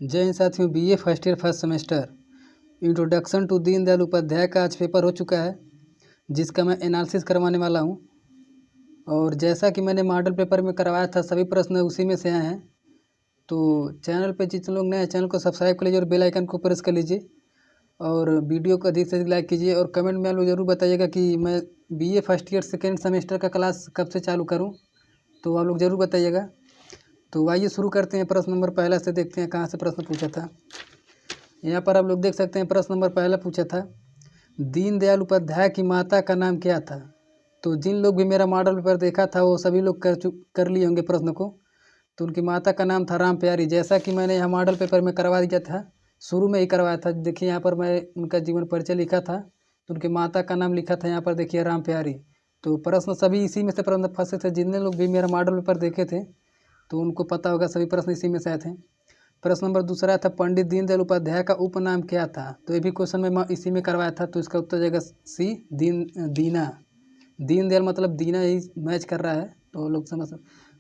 जय हिंद साथियों, BA first year first semester introduction to Deendayal Upadhyaya का आज पेपर हो चुका है, जिसका मैं एनालिसिस करवाने वाला हूं। और जैसा कि मैंने मॉडल पेपर में करवाया था, सभी प्रश्न उसी में से आए हैं। तो चैनल पे जितने लोग नए हैं, चैनल को सब्सक्राइब कर लीजिए और बेल आइकन को प्रेस कर लीजिए और वीडियो को अधिक से अधिक लाइक कीजिए। और कमेंट में आप लोग ज़रूर बताइएगा कि मैं BA first year second semester का क्लास कब से चालू करूँ, तो आप लोग ज़रूर बताइएगा। तो आइए शुरू करते हैं। प्रश्न नंबर पहला से देखते हैं कहाँ से प्रश्न पूछा था। यहाँ पर आप लोग देख सकते हैं, प्रश्न नंबर पहला पूछा था, दीनदयाल उपाध्याय की माता का नाम क्या था। तो जिन लोग भी मेरा मॉडल पेपर देखा था वो सभी लोग कर लिए होंगे प्रश्न को। तो उनकी माता का नाम था राम प्यारी, जैसा कि मैंने यहाँ मॉडल पेपर में करवा दिया था, शुरू में ही करवाया था। देखिए यहाँ पर मैं उनका जीवन परिचय लिखा था, तो उनकी माता का नाम लिखा था यहाँ पर, देखिए राम प्यारी। तो प्रश्न सभी इसी में से प्रश्न फंसे थे। जितने लोग भी मेरा मॉडल पेपर देखे थे तो उनको पता होगा, सभी प्रश्न इसी में से आए थे। प्रश्न नंबर दूसरा था, पंडित दीनदयाल उपाध्याय का उपनाम क्या था। तो ये भी क्वेश्चन में इसी में करवाया था, तो इसका उत्तर जाएगा सी, दीना। दीनदयाल मतलब दीना, यही मैच कर रहा है, तो लोग समझ।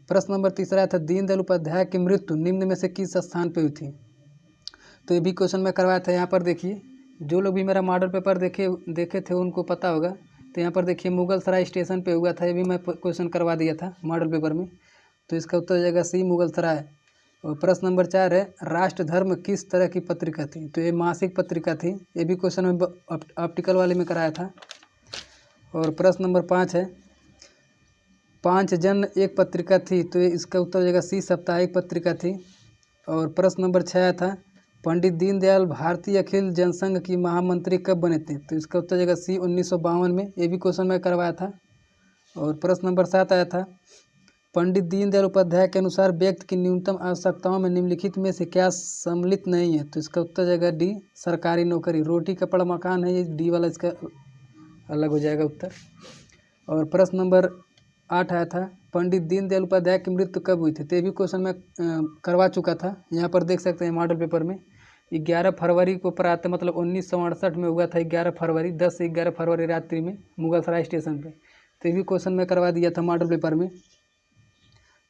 प्रश्न नंबर तीसरा था, दीनदयाल उपाध्याय की मृत्यु निम्न में से किस स्थान पर हुई थी। तो ये भी क्वेश्चन में करवाया था। यहाँ पर देखिए, जो लोग भी मेरा मॉडल पेपर देखे थे उनको पता होगा। तो यहाँ पर देखिए, मुगलसराय स्टेशन पे हुआ था। ये भी मैं क्वेश्चन करवा दिया था मॉडल पेपर में, तो इसका उत्तर हो जाएगा सी, मुगलसराय। और प्रश्न नंबर 4 है, राष्ट्र धर्म किस तरह की पत्रिका थी। तो ये मासिक पत्रिका थी। ये भी क्वेश्चन में ऑप्टिकल वाले में कराया था। और प्रश्न नंबर 5 है, पांच जन एक पत्रिका थी। तो इसका उत्तर हो जाएगा सी, साप्ताहिक पत्रिका थी। और प्रश्न नंबर 6 था, पंडित दीनदयाल भारतीय अखिल जनसंघ की महामंत्री कब बने थे। तो इसका उत्तर हो जाएगा सी, 1952 में। ये भी क्वेश्चन में करवाया था। और प्रश्न नंबर 7 आया था, पंडित दीनदयाल उपाध्याय के अनुसार व्यक्ति की न्यूनतम आवश्यकताओं में निम्नलिखित में से क्या सम्मिलित नहीं है। तो इसका उत्तर जाएगा डी, सरकारी नौकरी। रोटी कपड़ा मकान है, ये डी वाला इसका अलग हो जाएगा उत्तर। और प्रश्न नंबर 8 आया था, पंडित दीनदयाल उपाध्याय की मृत्यु कब हुई थी। तो ये भी क्वेश्चन में करवा चुका था। यहाँ पर देख सकते हैं मॉडल पेपर में 11 फरवरी को प्रातः, मतलब 1968 में हुआ था। 11 फरवरी, 10 से 11 फरवरी रात्रि में मुगलसराय स्टेशन पे। तो ये भी क्वेश्चन में करवा दिया था मॉडल पेपर में,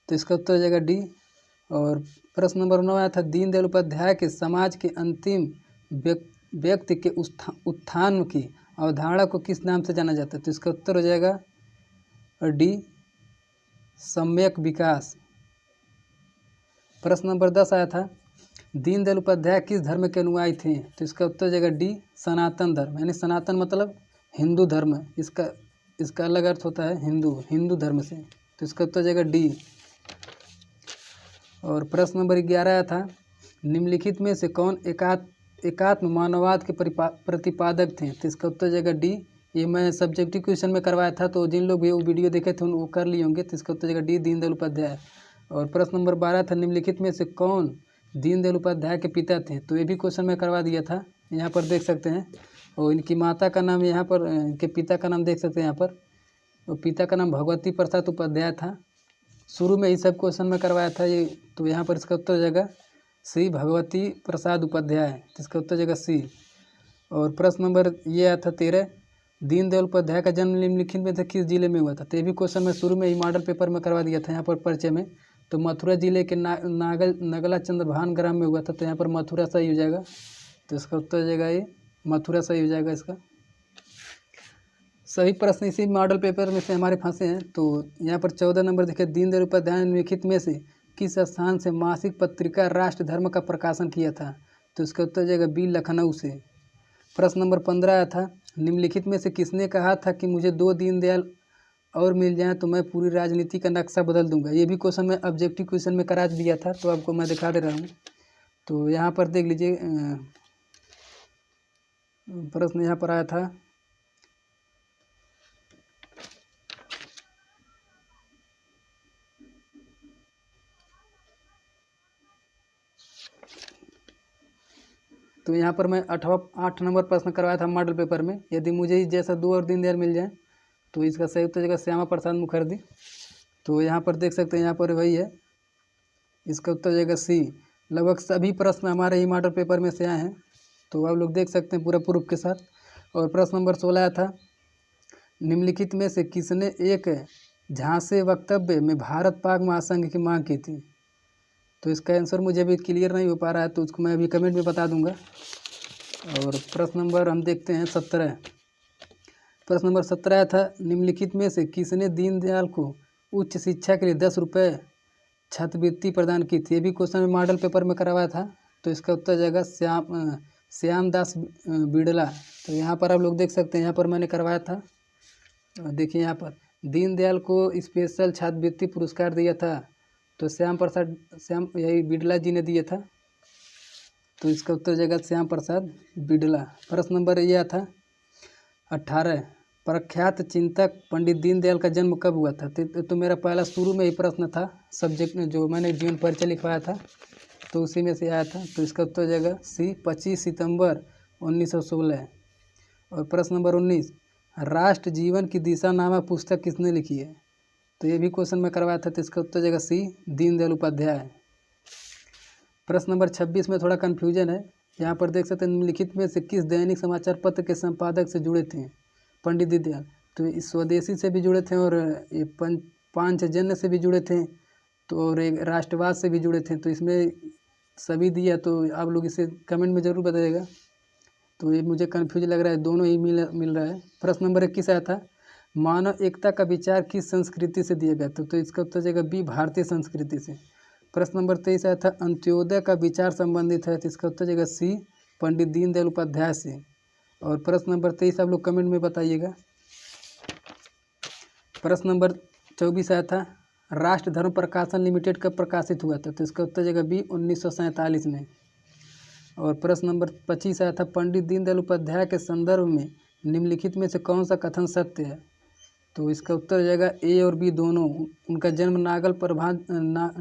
तो इसका उत्तर हो जाएगा डी। और प्रश्न नंबर 9 आया था, दीनदयाल उपाध्याय के समाज के अंतिम व्यक्ति के उत्थान की अवधारणा को किस नाम से जाना जाता है। तो इसका उत्तर हो जाएगा डी, सम्यक विकास। प्रश्न नंबर 10 आया था, दीनदयाल उपाध्याय किस धर्म के अनुयायी थे। तो इसका उत्तर हो जाएगा डी, सनातन धर्म। यानी सनातन मतलब हिंदू धर्म, इसका अलग अर्थ होता है हिंदू धर्म से। तो इसका उत्तर हो जाएगा डी। और प्रश्न नंबर 11 आया था, निम्नलिखित में से कौन एकात्म मानववाद के प्रतिपादक थे। तो इसका उत्तर जाएगा डी। ये मैं सब्जेक्टिव क्वेश्चन में करवाया था, तो जिन लोग भी वो वीडियो देखे थे वो कर लिए होंगे। तो इसका उत्तर जाएगा डी, दीनदयाल उपाध्याय। और प्रश्न नंबर 12 था, निम्नलिखित में से कौन दीनदयाल उपाध्याय के पिता थे। तो ये भी क्वेश्चन में करवा दिया था। यहाँ पर देख सकते हैं, और इनकी माता का नाम, यहाँ पर इनके पिता का नाम देख सकते हैं। यहाँ पर और पिता का नाम भगवती प्रसाद उपाध्याय था। शुरू में ही सब क्वेश्चन में करवाया था ये। तो यहाँ पर इसका उत्तर हो जाएगा सी, भगवती प्रसाद उपाध्याय। तो इसका उत्तर हो जाएगा सी। और प्रश्न नंबर ये आया था 13, दीनदयाल उपाध्याय का जन्म निम्नलिखित में से किस जिले में हुआ था। तो ये भी क्वेश्चन में शुरू में ही मॉडल पेपर में करवा दिया था, यहाँ पर परिचय में। तो मथुरा जिले के नगला चंद्रभान ग्राम में हुआ था। तो यहाँ पर मथुरा सही हो जाएगा। तो इसका उत्तर हो जाएगा ये, मथुरा सही हो जाएगा इसका। सभी प्रश्न इसी मॉडल पेपर में से हमारे फंसे हैं। तो यहाँ पर 14 नंबर देखिए, दीनदयाल उपाध्याय ने निम्नलिखित में से किस स्थान से मासिक पत्रिका राष्ट्र धर्म का प्रकाशन किया था। तो इसका उत्तर हो जाएगा बी, लखनऊ से। प्रश्न नंबर 15 आया था, निम्नलिखित में से किसने कहा था कि मुझे 2 दीनदयाल और मिल जाएं तो मैं पूरी राजनीति का नक्शा बदल दूंगा। ये भी क्वेश्चन में ऑब्जेक्टिव क्वेश्चन में करा दिया था, तो आपको मैं दिखा दे रहा हूँ। तो यहाँ पर देख लीजिए, प्रश्न यहाँ पर आया था, तो यहाँ पर मैं 8 नंबर प्रश्न करवाया था मॉडल पेपर में, यदि मुझे ही जैसा 2 और दीनदयाल मिल जाए। तो इसका सही उत्तर जाएगा श्यामा प्रसाद मुखर्जी। तो यहाँ पर देख सकते हैं, यहाँ पर वही है, इसका उत्तर जाएगा सी। लगभग सभी प्रश्न हमारे ही मॉडल पेपर में से आए हैं, तो आप लोग देख सकते हैं पूरा प्रूफ के साथ। और प्रश्न नंबर 16 आया था, निम्नलिखित में से किसने एक झांसे वक्तव्य में भारत पाक महासंघ की मांग की थी। तो इसका आंसर मुझे अभी क्लियर नहीं हो पा रहा है, तो उसको मैं अभी कमेंट में बता दूंगा। और प्रश्न नंबर हम देखते हैं 17। प्रश्न नंबर 17 था, निम्नलिखित में से किसने दीनदयाल को उच्च शिक्षा के लिए 10 रुपये छात्रवृत्ति प्रदान की थी? ये भी क्वेश्चन मॉडल पेपर में करवाया था। तो इसका उत्तर जाएगा श्यामदास बिड़ला। तो यहाँ पर आप लोग देख सकते हैं, यहाँ पर मैंने करवाया था। देखिए यहाँ पर दीनदयाल को स्पेशल छात्रवृत्ति पुरस्कार दिया था, तो श्याम यही बिड़ला जी ने दिया था। तो इसका उत्तर जाएगा श्याम प्रसाद बिड़ला। प्रश्न नंबर यह था 18, प्रख्यात चिंतक पंडित दीनदयाल का जन्म कब हुआ था? तो मेरा पहला शुरू में ही प्रश्न था, सब्जेक्ट में जो मैंने जीवन परिचय लिखवाया था, तो उसी में से आया था। तो इसका उत्तर जाएगा सी 25 सितंबर 1916। और प्रश्न नंबर 19, राष्ट्र जीवन की दिशा नामक पुस्तक किसने लिखी है? तो ये भी क्वेश्चन में करवाया था। तो इसका उत्तर जाएगा सी दीनदयाल उपाध्याय। प्रश्न नंबर 26 में थोड़ा कन्फ्यूजन है। यहाँ पर देख सकते हैं, निम्नलिखित में से किस दैनिक समाचार पत्र के संपादक से जुड़े थे पंडित दीनदयाल? तो इस स्वदेशी से भी जुड़े थे, और ये पांचजन्य से भी जुड़े थे, तो और एक राष्ट्रवाद से भी जुड़े थे। तो इसमें सभी दिया, तो आप लोग इसे कमेंट में ज़रूर बताइएगा। तो ये मुझे कन्फ्यूज लग रहा है, दोनों ही मिल रहा है। प्रश्न नंबर 21 आया था, मानव एकता का विचार किस संस्कृति से दिया गया था? तो इसका उत्तर जाएगा बी भारतीय संस्कृति से। प्रश्न नंबर 23 आया था, अंत्योदय का विचार संबंधित है? तो इसका उत्तर जाएगा सी पंडित दीनदयाल उपाध्याय से। और प्रश्न नंबर 23 आप लोग कमेंट में बताइएगा। प्रश्न नंबर 24 आया था, राष्ट्र धर्म प्रकाशन लिमिटेड कब प्रकाशित हुआ था? तो इसका उत्तर जाएगा बी 1947 में। और प्रश्न नंबर 25 आया था, पंडित दीनदयाल उपाध्याय के संदर्भ में निम्नलिखित में से कौन सा कथन सत्य है? तो इसका उत्तर जाएगा ए और बी दोनों। उनका जन्म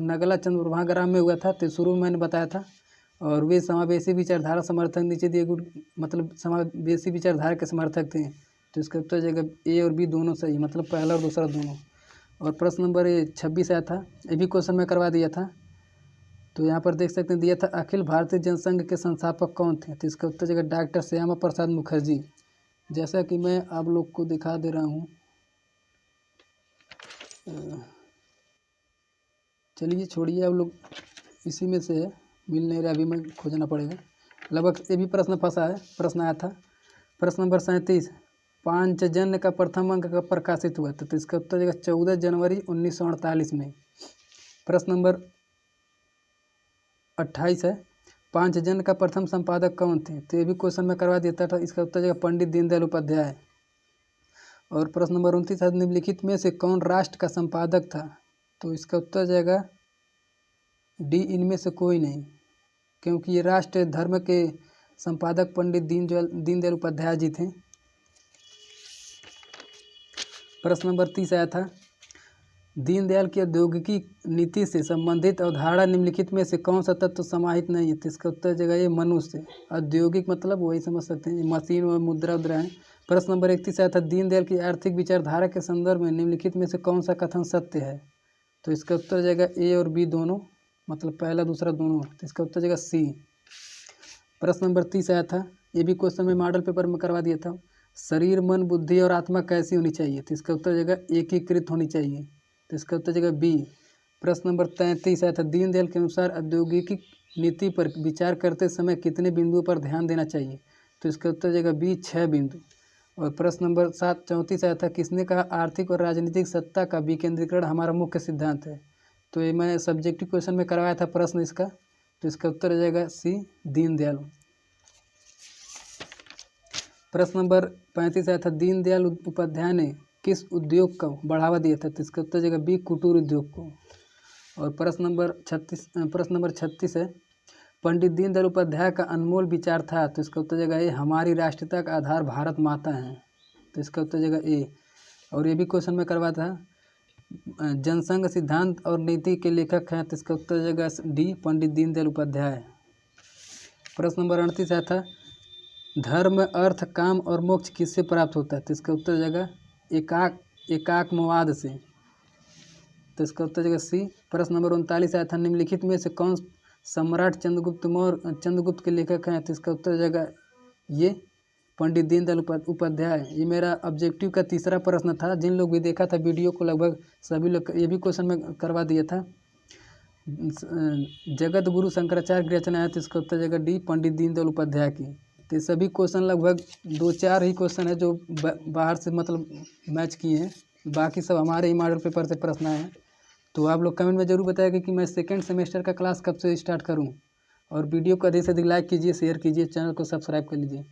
नगला चंद्र ग्राम में हुआ था, तो शुरू में मैंने बताया था। और वे समावेशी विचारधारा समर्थक, नीचे दिए गुड मतलब समावेशी विचारधारा के समर्थक थे। तो इसका उत्तर जाएगा ए और बी दोनों सही, मतलब पहला और दूसरा दोनों। और प्रश्न नंबर 26 आया था, ये भी क्वेश्चन में करवा दिया था। तो यहाँ पर देख सकते हैं, दिया था अखिल भारतीय जनसंघ के संस्थापक कौन थे? तो इसका उत्तर जाएगा डॉक्टर श्यामा प्रसाद मुखर्जी। जैसा कि मैं आप लोग को दिखा दे रहा हूँ, चलिए छोड़िए, आप लोग इसी में से है, मिल नहीं रहा, अभी मैं खोजना पड़ेगा। लगभग ये भी प्रश्न फंसा है, प्रश्न आया था। प्रश्न नंबर 37, पांचजन्य का प्रथम अंक कब प्रकाशित हुआ था? तो इसका उत्तर जाएगा 14 जनवरी 1948 में। प्रश्न नंबर 28 है, पांचजन्य का प्रथम संपादक कौन थे? तो ये भी क्वेश्चन में करवा देता था। इसका उत्तर जाएगा पंडित दीनदयाल उपाध्याय। और प्रश्न नंबर 29 है, निम्नलिखित में से कौन राष्ट्र का संपादक था? तो इसका उत्तर जाएगा डी, इनमें से कोई नहीं, क्योंकि ये राष्ट्र धर्म के संपादक पंडित दीनदयाल उपाध्याय जी थे। प्रश्न नंबर 30 आया था, दीनदयाल की औद्योगिकी नीति से संबंधित अवधारणा निम्नलिखित में से कौन सा तत्व समाहित नहीं है? तो इसका उत्तर जाएगा ये मनुष्य। औद्योगिक मतलब वही समझ सकते हैं, मशीन और मुद्रा उद्रा है। प्रश्न नंबर 31 आया था, दीनदयाल की आर्थिक विचारधारा के संदर्भ में निम्नलिखित में से कौन सा कथन सत्य है? तो इसका उत्तर जाएगा ए और बी दोनों, मतलब पहला दूसरा दोनों। तो इसका उत्तर जाएगा सी। प्रश्न नंबर 30 आया था, ये भी क्वेश्चन में मॉडल पेपर में करवा दिया था, शरीर मन बुद्धि और आत्मा कैसी होनी चाहिए? तो इसका उत्तर जाएगा एकीकृत होनी चाहिए। तो इसका उत्तर जाएगा बी। प्रश्न नंबर 33 आया था, दीनदयाल के अनुसार औद्योगिक नीति पर विचार करते समय कितने बिंदुओं पर ध्यान देना चाहिए? तो इसका उत्तर जाएगा बी 6 बिंदु। और प्रश्न नंबर 34 आया था, किसने कहा आर्थिक और राजनीतिक सत्ता का विकेंद्रीकरण हमारा मुख्य सिद्धांत है? तो ये मैं सब्जेक्टिव क्वेश्चन में करवाया था प्रश्न इसका। तो इसका उत्तर आ जाएगा सी दीनदयाल। प्रश्न नंबर 35 आया था, दीनदयाल उपाध्याय ने किस उद्योग को बढ़ावा दिया था? तो इसका उत्तर जाएगा बी कुटीर उद्योग को। और प्रश्न नंबर 36 है, पंडित दीनदयाल उपाध्याय का अनमोल विचार था? तो इसका उत्तर जाएगा ए, हमारी राष्ट्रीयता का आधार भारत माता है। तो इसका उत्तर जाएगा ए। और ये भी क्वेश्चन में करवा था, जनसंघ सिद्धांत और नीति के लेखक हैं? तो इसका उत्तर जाएगा डी, पंडित दीनदयाल उपाध्याय। प्रश्न नंबर 38 आया था, धर्म अर्थ काम और मोक्ष किससे प्राप्त होता है? तो इसका उत्तर जाएगा एकात्मवाद से। तो इसका उत्तर जाएगा सी। प्रश्न नंबर 39 आया था, निम्नलिखित में से कौन सम्राट चंद्रगुप्त के लेखक हैं? तो इसका उत्तर जाएगा ये पंडित दीनदयाल उपाध्याय। ये मेरा ऑब्जेक्टिव का तीसरा प्रश्न था। जिन लोग भी देखा था वीडियो को, लगभग सभी लोग ये भी क्वेश्चन में करवा दिया था। जगत गुरु शंकराचार्य की रचना है, तो इसका उत्तर जाएगा डी, पंडित दीनदयाल उपाध्याय की। तो सभी क्वेश्चन लगभग 2-4 ही क्वेश्चन है जो बाहर से मतलब मैच किए हैं, बाकी सब हमारे ही मॉडल पेपर से प्रश्न आए हैं। तो आप लोग कमेंट में ज़रूर बताइएगा कि मैं सेकेंड सेमेस्टर का क्लास कब से स्टार्ट करूं, और वीडियो को अधिक से अधिक लाइक कीजिए, शेयर कीजिए, चैनल को सब्सक्राइब कर लीजिए।